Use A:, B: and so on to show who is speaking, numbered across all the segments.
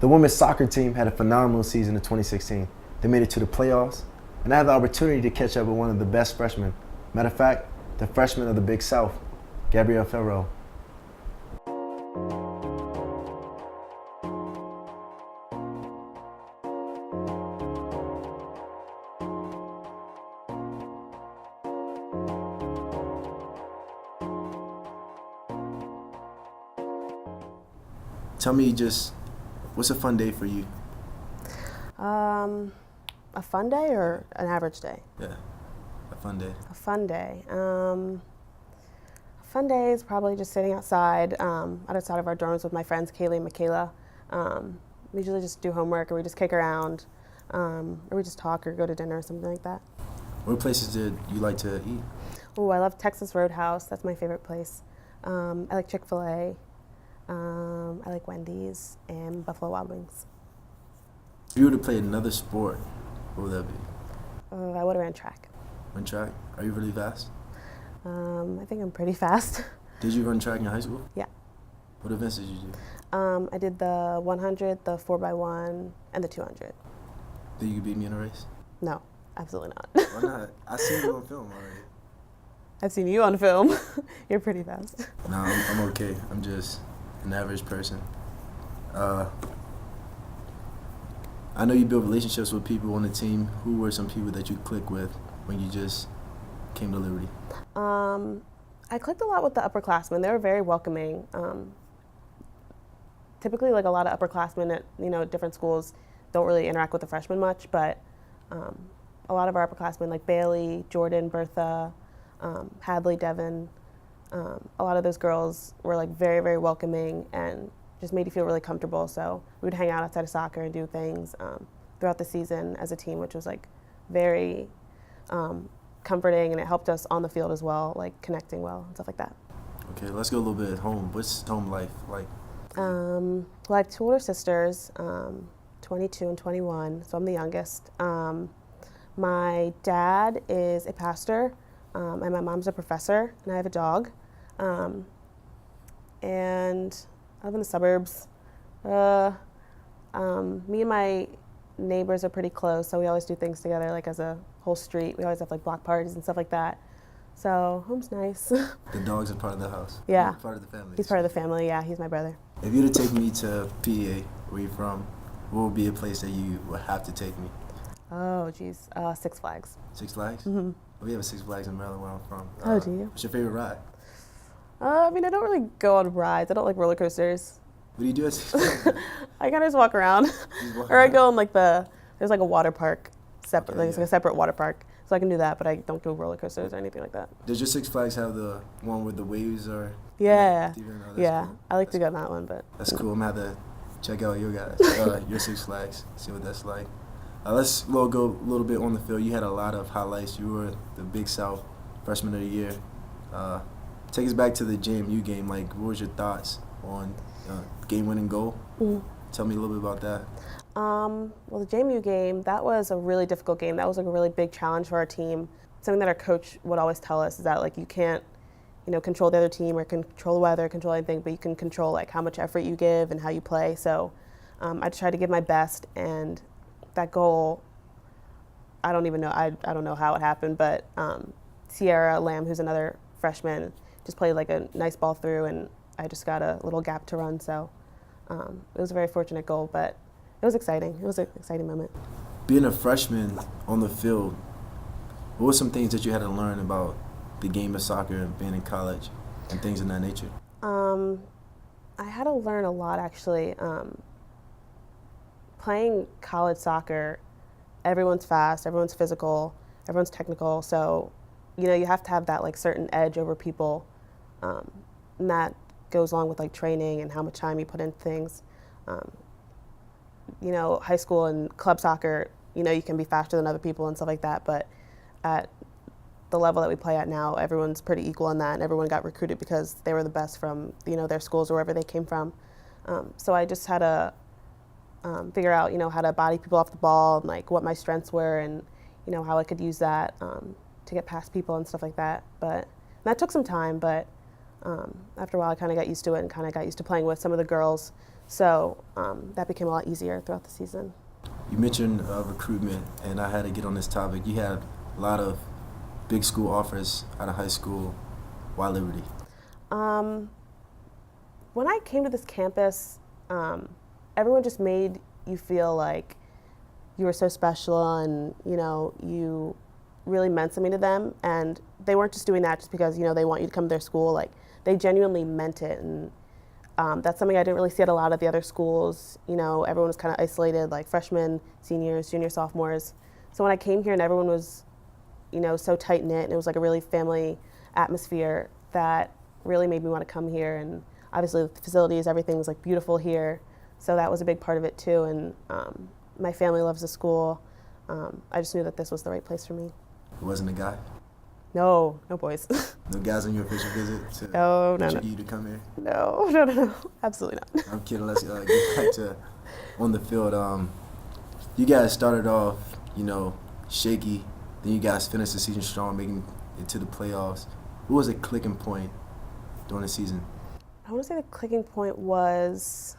A: The women's soccer team had a phenomenal season in 2016. They made it to the playoffs, and I had the opportunity to catch up with one of the best freshmen. Matter of fact, the freshman of the Big South, Gabby Farrell. Tell me just, what's a fun day for you?
B: A fun day or an average day?
A: Yeah, a fun day.
B: A fun day. A fun day is probably just sitting outside of our dorms with my friends Kaylee and Michaela. We usually just do homework, or we just kick around, or we just talk or go to dinner or something like that.
A: What places did you like to eat?
B: Oh, I love Texas Roadhouse. That's my favorite place. I like Chick-fil-A. I like Wendy's and Buffalo Wild Wings.
A: If you were to play another sport, what would that be?
B: I would have ran track.
A: Run track? Are you really fast?
B: I think I'm pretty fast.
A: Did you run track in high school?
B: Yeah.
A: What events did you do?
B: I did the 100, the 4x1, and the 200.
A: Think you could beat me in a race?
B: No, absolutely not.
A: Why not? I've seen you on film already.
B: I've seen you on film. You're pretty fast.
A: No, I'm okay. I'm just an average person. I know you build relationships with people on the team. Who were some people that you clicked with when you just came to Liberty?
B: I clicked a lot with the upperclassmen. They were very welcoming. Typically, like a lot of upperclassmen at different schools don't really interact with the freshmen much, but a lot of our upperclassmen like Bailey, Jordan, Bertha, Hadley, Devin, a lot of those girls were like very, very welcoming and just made you feel really comfortable. So we would hang out outside of soccer and do things throughout the season as a team, which was like very comforting, and it helped us on the field as well, like connecting well and stuff like that.
A: Okay, let's go a little bit at home. What's home life like?
B: Well, I have two older sisters, 22 and 21, so I'm the youngest. My dad is a pastor, and my mom's a professor, and I have a dog. And I live in the suburbs. Me and my neighbors are pretty close, so we always do things together, like as a whole street. We always have like block parties and stuff like that. So home's nice.
A: The dog's a part of the house.
B: Yeah.
A: Part of the family.
B: He's part of the family, yeah. He's my brother.
A: If you were to take me to PA, where you from, what would be a place that you would have to take me?
B: Oh, geez. Six Flags.
A: Six Flags?
B: Mm-hmm.
A: We have a Six Flags in Maryland where I'm from.
B: Oh, do you?
A: What's your favorite ride?
B: I mean, I don't really go on rides. I don't like roller coasters.
A: What do you do at Six Flags?
B: I kind of just walk around. Or I go in like there's like a water park, separate,
A: Okay,
B: like it's like a separate water park. So I can do that, but I don't do roller coasters or anything like that.
A: Does your Six Flags have the one with the waves or?
B: Yeah.
A: That's
B: Yeah.
A: cool.
B: I like to go on that one, but.
A: That's cool. I'm gonna have to check out your guys, your Six Flags, see what that's like. Let's go a little bit on the field. You had a lot of highlights. You were the Big South Freshman of the Year. Take us back to the JMU game. Like, what was your thoughts on game-winning goal?
B: Mm-hmm.
A: Tell me a little bit about that.
B: Well, the JMU game, that was a really difficult game. That was like a really big challenge for our team. Something that our coach would always tell us is that like you can't, control the other team or control the weather, control anything, but you can control like how much effort you give and how you play. So I tried to give my best, and that goal, I don't even know. I don't know how it happened, but Sierra Lamb, who's another freshman, just played like a nice ball through, and I just got a little gap to run. So it was a very fortunate goal, but it was exciting. It was an exciting moment.
A: Being a freshman on the field, what were some things that you had to learn about the game of soccer and being in college and things of that nature?
B: I had to learn a lot, actually. Playing college soccer, everyone's fast, everyone's physical, everyone's technical. So, you have to have that like certain edge over people, and that goes along with like training and how much time you put into things. High school and club soccer, you can be faster than other people and stuff like that. But at the level that we play at now, everyone's pretty equal in that, and everyone got recruited because they were the best from their schools or wherever they came from. So I just had to figure out how to body people off the ball and like what my strengths were, and how I could use that to get past people and stuff like that. But that took some time, but after a while I kind of got used to it and kind of got used to playing with some of the girls. So that became a lot easier throughout the season.
A: You mentioned recruitment, and I had to get on this topic. You had a lot of big school offers out of high school. Why Liberty?
B: When I came to this campus, everyone just made you feel like you were so special and, you really meant something to them. And they weren't just doing that just because, they want you to come to their school. Like, they genuinely meant it. And that's something I didn't really see at a lot of the other schools. Everyone was kind of isolated, like freshmen, seniors, juniors, sophomores. So when I came here and everyone was, so tight-knit, and it was like a really family atmosphere that really made me want to come here. And obviously the facilities, everything was like beautiful here. So that was a big part of it too. And my family loves the school. I just knew that this was the right place for me.
A: It wasn't a guy?
B: No boys.
A: No guys on your official visit to
B: no.
A: you to come here?
B: No, absolutely not.
A: I'm kidding. Let's get back to on the field. You guys started off, shaky. Then you guys finished the season strong, making it to the playoffs. What was a clicking point during the season?
B: I want to say the clicking point was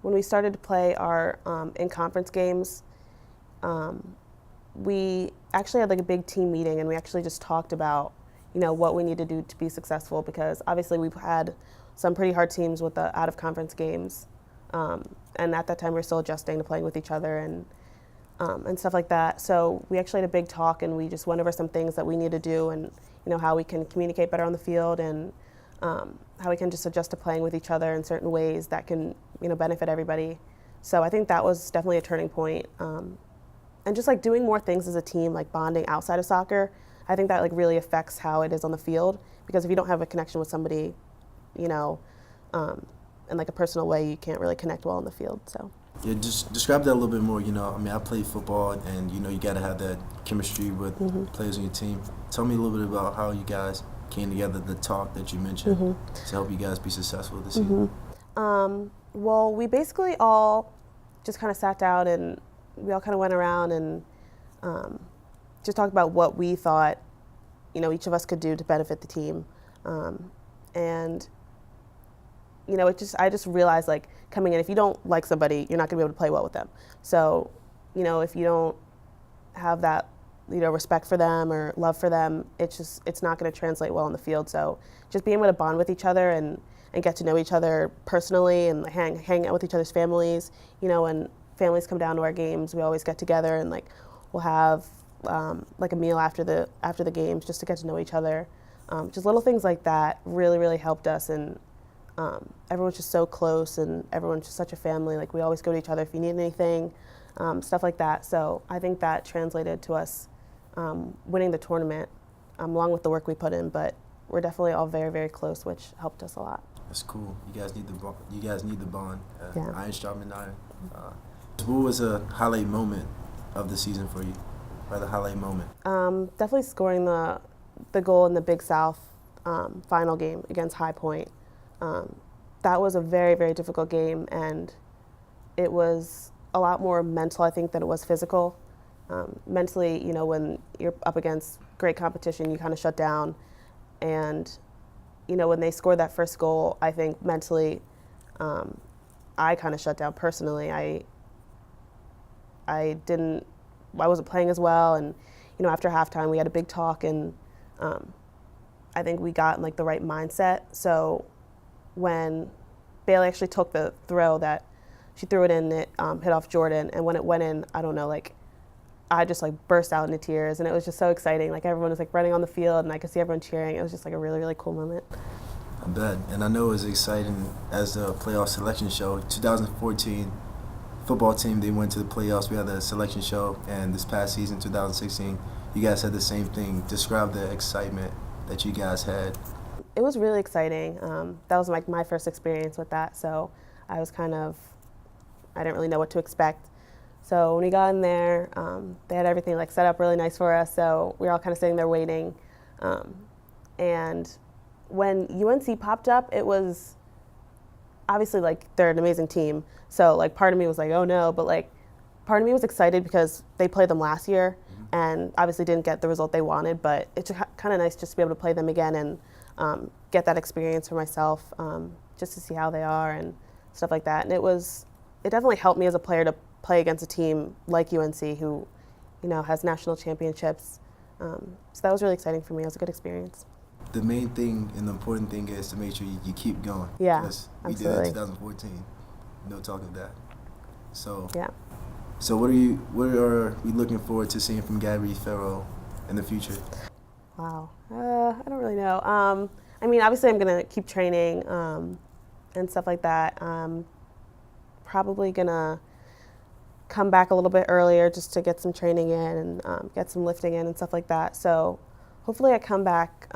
B: when we started to play our in-conference games. We actually had like a big team meeting, and we actually just talked about, what we need to do to be successful, because obviously we've had some pretty hard teams with the out-of-conference games. And at that time we were still adjusting to playing with each other and stuff like that. So we actually had a big talk, and we just went over some things that we need to do, and how we can communicate better on the field, and how we can just adjust to playing with each other in certain ways that can benefit everybody. So I think that was definitely a turning point. And just like doing more things as a team, like bonding outside of soccer, I think that like really affects how it is on the field, because if you don't have a connection with somebody, in like a personal way, you can't really connect well on the field. So.
A: Yeah, just describe that a little bit more. I played football, and you got to have that chemistry with players on your team. Tell me a little bit about how you guys came together, the talk that you mentioned, to help you guys be successful this season.
B: Well, we basically all just kind of sat down, and we all kind of went around and just talked about what we thought, each of us could do to benefit the team. And I just realized, like, coming in, if you don't like somebody, you're not going to be able to play well with them. So, if you don't have that, respect for them or love for them, it's not going to translate well on the field. So just being able to bond with each other and get to know each other personally, and hang out with each other's families. When families come down to our games, we always get together, and like we'll have like a meal after the games, just to get to know each other. Just little things like that really, really helped us. And everyone's just so close, and everyone's just such a family. Like, we always go to each other if you need anything, stuff like that. So I think that translated to us winning the tournament, along with the work we put in. But we're definitely all very, very close, which helped us a lot.
A: That's cool. You guys need the bond.
B: Yeah.
A: Iron sharpening iron. What was a highlight moment of the season for you? Or the highlight moment?
B: Definitely scoring the goal in the Big South final game against High Point. That was a very, very difficult game, and it was a lot more mental, I think, than it was physical. Mentally, when you're up against great competition, you kind of shut down. And, when they scored that first goal, I think mentally, I kind of shut down personally. I wasn't playing as well, and, after halftime, we had a big talk, and I think we got in like the right mindset. So when Bailey actually took the throw, that she threw it in, it hit off Jordan, and when it went in, I don't know, like, I just like burst out into tears, and it was just so exciting. Like, everyone was like running on the field, and I could see everyone cheering. It was just like a really, really cool moment.
A: I bet. And I know it was exciting as the playoff selection show. 2014 football team, they went to the playoffs. We had the selection show, and this past season, 2016, you guys had the same thing. Describe the excitement that you guys had.
B: It was really exciting. That was like my first experience with that, so I didn't really know what to expect. So when we got in there, they had everything like set up really nice for us, so we were all kind of sitting there waiting. And when UNC popped up, it was obviously like they're an amazing team. So like part of me was like, oh no, but like part of me was excited because they played them last year and obviously didn't get the result they wanted, but it's kind of nice just to be able to play them again and get that experience for myself, just to see how they are and stuff like that. And it definitely helped me as a player to play against a team like UNC who, has national championships. So that was really exciting for me. It was a good experience.
A: The main thing and the important thing is to make sure you keep going.
B: Yeah,
A: because we
B: absolutely.
A: did it in 2014. No talk of that. So
B: Yeah.
A: So what are we looking forward to seeing from Gabby, Farrell in the future?
B: Wow. I don't really know. Obviously I'm going to keep training and stuff like that. Probably going to come back a little bit earlier just to get some training in and get some lifting in and stuff like that. So hopefully I come back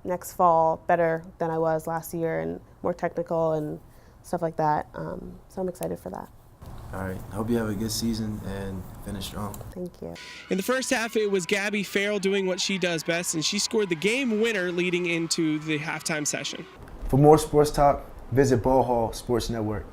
B: next fall better than I was last year and more technical and stuff like that. So I'm excited for that.
A: All right. I hope you have a good season and finish strong.
B: Thank you.
C: In the first half, it was Gabby Farrell doing what she does best, and she scored the game winner leading into the halftime session.
A: For more sports talk, visit Ball Hall Sports Network.